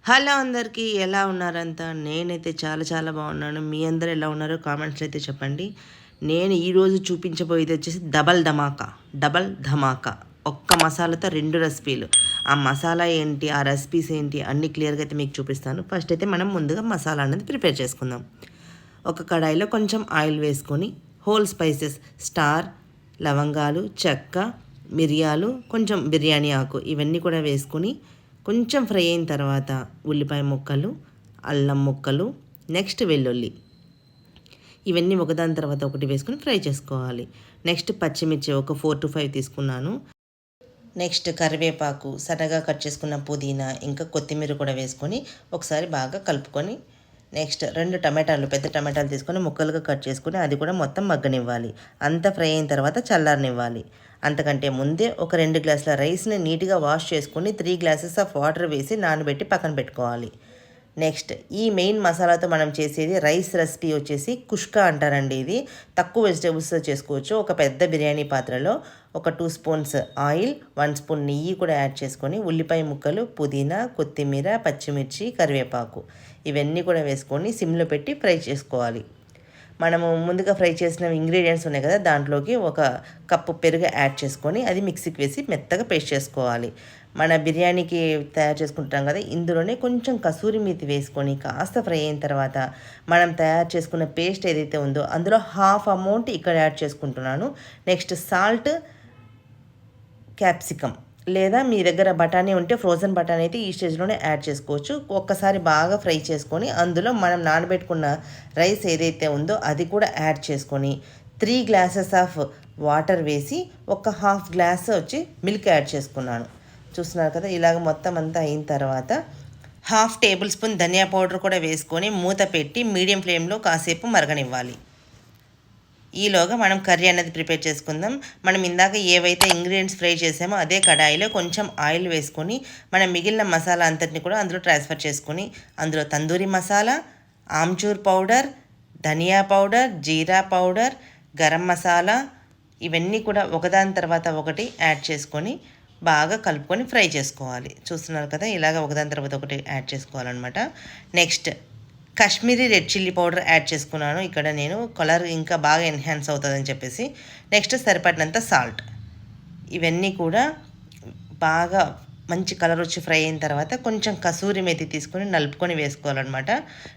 Hello అందరికీ, ఎలా ఉన్నారంతా? నేనైతే చాలా చాలా బాగున్నాను. మీ అందరూ ఎలా ఉన్నారో కామెంట్స్లో అయితే చెప్పండి. నేను ఈరోజు చూపించబోయేది వచ్చేసి డబల్ ధమాకా. ఒక్క మసాలాతో 2 రెసిపీలు. ఆ మసాలా ఏంటి, ఆ రెసిపీస్ ఏంటి అన్నీ క్లియర్గా అయితే మీకు చూపిస్తాను. ఫస్ట్ అయితే మనం ముందుగా మసాలా అనేది ప్రిపేర్ చేసుకుందాం. ఒక కడాయిలో కొంచెం ఆయిల్ వేసుకొని హోల్ స్పైసెస్ స్టార్, లవంగాలు, చెక్క, మిరియాలు, కొంచెం బిర్యానీ ఆకు ఇవన్నీ కూడా వేసుకొని కొంచెం ఫ్రై అయిన తర్వాత ఉల్లిపాయ ముక్కలు, అల్లం ముక్కలు, నెక్స్ట్ వెల్లుల్లి ఇవన్నీ ఒకదాని తర్వాత ఒకటి వేసుకొని ఫ్రై చేసుకోవాలి. నెక్స్ట్ పచ్చిమిర్చి ఒక 4 to 5 తీసుకున్నాను. నెక్స్ట్ కరివేపాకు, సన్నగా కట్ చేసుకున్న పుదీనా, ఇంకా కొత్తిమీర కూడా వేసుకొని ఒకసారి బాగా కలుపుకొని నెక్స్ట్ 2 టమాటాలు, పెద్ద టమాటాలు తీసుకొని ముక్కలుగా కట్ చేసుకొని అది కూడా మొత్తం మగ్గనివ్వాలి. అంతా ఫ్రై అయిన తర్వాత చల్లారనివ్వాలి. అంతకంటే ముందే ఒక 2 గ్లాసుల రైస్ని నీట్గా వాష్ చేసుకొని 3 గ్లాసెస్ ఆఫ్ వాటర్ వేసి నానబెట్టి పక్కన పెట్టుకోవాలి. నెక్స్ట్ ఈ మెయిన్ మసాలాతో మనం చేసేది రైస్ రెసిపీ వచ్చేసి కుష్కా అంటారండి. ఇది తక్కువ వెజిటేబుల్స్తో చేసుకోవచ్చు. ఒక పెద్ద బిర్యానీ పాత్రలో ఒక 2 స్పూన్స్ ఆయిల్, 1 స్పూన్ నెయ్యి కూడా యాడ్ చేసుకొని ఉల్లిపాయ ముక్కలు, పుదీనా, కొత్తిమీర, పచ్చిమిర్చి, కరివేపాకు ఇవన్నీ కూడా వేసుకొని సిమ్లో పెట్టి ఫ్రై చేసుకోవాలి. మనము ముందుగా ఫ్రై చేసిన ఇంగ్రీడియంట్స్ ఉన్నాయి కదా, దాంట్లోకి ఒక కప్పు పెరుగు యాడ్ చేసుకొని అది మిక్సీకి వేసి మెత్తగా పేస్ట్ చేసుకోవాలి. మన బిర్యానీకి తయారు చేసుకుంటాం కదా, ఇందులోనే కొంచెం కసూరి మేతి వేసుకొని కాస్త ఫ్రై అయిన తర్వాత మనం తయారు చేసుకున్న పేస్ట్ ఏదైతే ఉందో అందులో హాఫ్ అమౌంట్ ఇక్కడ యాడ్ చేసుకుంటున్నాను. నెక్స్ట్ సాల్ట్, క్యాప్సికమ్ లేదా మీ దగ్గర బఠానీ ఉంటే ఫ్రోజన్ బఠానీ అయితే ఈ స్టేజ్లోనే యాడ్ చేసుకోవచ్చు. ఒక్కసారి బాగా ఫ్రై చేసుకొని అందులో మనం నానబెట్టుకున్న రైస్ ఏదైతే ఉందో అది కూడా యాడ్ చేసుకొని 3 గ్లాసెస్ ఆఫ్ వాటర్ వేసి ఒక హాఫ్ గ్లాస్ వచ్చి మిల్క్ యాడ్ చేసుకున్నాను. చూస్తున్నారు కదా, ఇలాగ మొత్తం అంతా అయిన తర్వాత హాఫ్ టేబుల్ స్పూన్ ధనియా పౌడర్ కూడా వేసుకొని మూత పెట్టి మీడియం ఫ్లేమ్లో కాసేపు మరగనివ్వాలి. ఈలోగా మనం కర్రీ అనేది ప్రిపేర్ చేసుకుందాం. మనం ఇందాక ఏవైతే ఇంగ్రీడియంట్స్ ఫ్రై చేసామో అదే కడాయిలో కొంచెం ఆయిల్ వేసుకొని మనం మిగిలిన మసాలా అంతటిని కూడా అందులో ట్రాన్స్ఫర్ చేసుకొని అందులో తందూరి మసాలా, ఆమ్చూర్ పౌడర్, ధనియా పౌడర్, జీరా పౌడర్, గరం మసాలా ఇవన్నీ కూడా ఒకదాని తర్వాత ఒకటి యాడ్ చేసుకొని బాగా కలుపుకొని ఫ్రై చేసుకోవాలి. చూస్తున్నారు కదా, ఇలాగ ఒకదాని తర్వాత ఒకటి యాడ్ చేసుకోవాలన్నమాట. Next Kashmiri red chilli powder add చేసుకున్నాను. ఇక్కడ నేను కలర్ ఇంకా బాగా ఎన్హాన్స్ అవుతుందని చెప్పేసి. నెక్స్ట్ సరిపడినంత సాల్ట్. ఇవన్నీ కూడా బాగా మంచి కలర్ వచ్చి ఫ్రై అయిన తర్వాత కొంచెం కసూరి మేతి తీసుకొని నలుపుకొని వేసుకోవాలన్నమాట.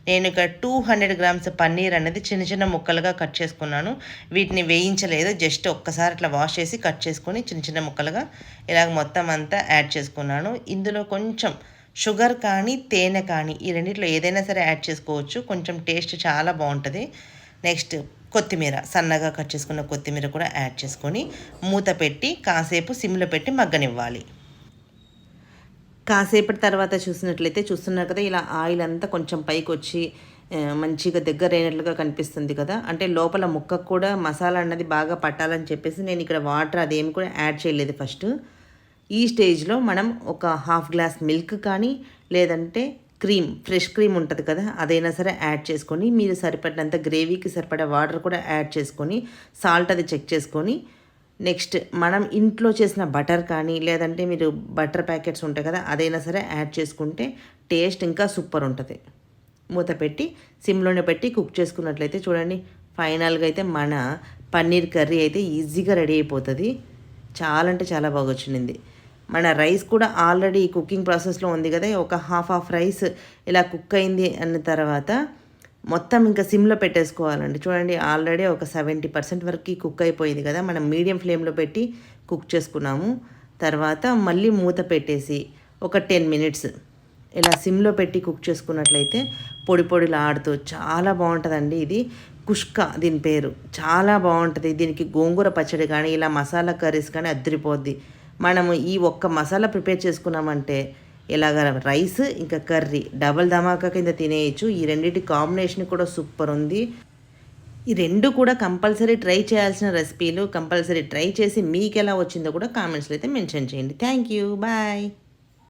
నేను ఇక్కడ 200 గ్రామ్స్ పన్నీర్ అనేది చిన్న చిన్న ముక్కలుగా కట్ చేసుకున్నాను. వీటిని వేయించలేదు, జస్ట్ ఒక్కసారి అట్లా వాష్ చేసి కట్ చేసుకొని చిన్న చిన్న ముక్కలుగా ఇలాగ మొత్తం అంతా యాడ్ చేసుకున్నాను. ఇందులో కొంచెం షుగర్ కానీ తేనె కానీ ఈ రెండిట్లో ఏదైనా సరే యాడ్ చేసుకోవచ్చు. కొంచెం టేస్ట్ చాలా బాగుంటుంది. నెక్స్ట్ కొత్తిమీర, సన్నగా కట్ చేసుకున్న కొత్తిమీర కూడా యాడ్ చేసుకొని మూత పెట్టి కాసేపు సిమ్లో పెట్టి మగ్గనివ్వాలి. కాసేపటి తర్వాత చూస్తున్నారు కదా, ఇలా ఆయిల్ అంతా కొంచెం పైకి వచ్చి మంచిగా దగ్గర అయినట్లుగా కనిపిస్తుంది కదా. అంటే లోపల ముక్కకు కూడా మసాలా అన్నది బాగా పట్టాలని చెప్పేసి నేను ఇక్కడ వాటర్ అదేమి కూడా యాడ్ చేయలేదు ఫస్ట్. ఈ స్టేజ్లో మనం ఒక హాఫ్ గ్లాస్ మిల్క్ కానీ లేదంటే క్రీమ్, ఫ్రెష్ క్రీమ్ ఉంటుంది కదా, అదైనా సరే యాడ్ చేసుకొని మీరు సరిపడినంత గ్రేవీకి సరిపడే వాటర్ కూడా యాడ్ చేసుకొని సాల్ట్ అది చెక్ చేసుకొని నెక్స్ట్ మనం ఇంట్లో చేసిన బటర్ కానీ లేదంటే మీరు బటర్ ప్యాకెట్స్ ఉంటాయి కదా, అదైనా సరే యాడ్ చేసుకుంటే టేస్ట్ ఇంకా సూపర్ ఉంటుంది. మూత పెట్టి సిమ్లోనే పెట్టి కుక్ చేసుకున్నట్లయితే చూడండి, ఫైనల్గా అయితే మన పన్నీర్ కర్రీ అయితే ఈజీగా రెడీ అయిపోతుంది. చాలా అంటే చాలా బాగా వచ్చింది. మన రైస్ కూడా ఆల్రెడీ కుకింగ్ ప్రాసెస్లో ఉంది కదా, ఒక హాఫ్ రైస్ ఇలా కుక్ అయింది అన్న తర్వాత మొత్తం ఇంకా సిమ్లో పెట్టేసుకోవాలండి. చూడండి, ఆల్రెడీ ఒక 70% వరకు కుక్ అయిపోయింది కదా. మనం మీడియం ఫ్లేమ్లో పెట్టి కుక్ చేసుకున్నాము. తర్వాత మళ్ళీ మూత పెట్టేసి ఒక 10 మినిట్స్ ఇలా సిమ్లో పెట్టి కుక్ చేసుకున్నట్లయితే పొడి పొడిలా ఆడుతూ చాలా బాగుంటుందండి. ఇది కుష్కా దీని పేరు, చాలా బాగుంటుంది. దీనికి గోంగూర పచ్చడి కానీ ఇలా మసాలా కర్రీస్ కానీ అద్దరిపోద్ది. మనము ఈ ఒక్క మసాలా ప్రిపేర్ చేసుకున్నామంటే ఇలాగ రైస్ ఇంకా కర్రీ డబల్ ధమాకా కింద తినేయచ్చు. ఈ రెండింటి కాంబినేషన్ కూడా సూపర్ ఉంది. ఈ రెండు కూడా కంపల్సరీ ట్రై చేయాల్సిన రెసిపీలు. కంపల్సరీ ట్రై చేసి మీకు ఎలా వచ్చిందో కూడా కామెంట్స్లో అయితే మెన్షన్ చేయండి. Thank you, bye.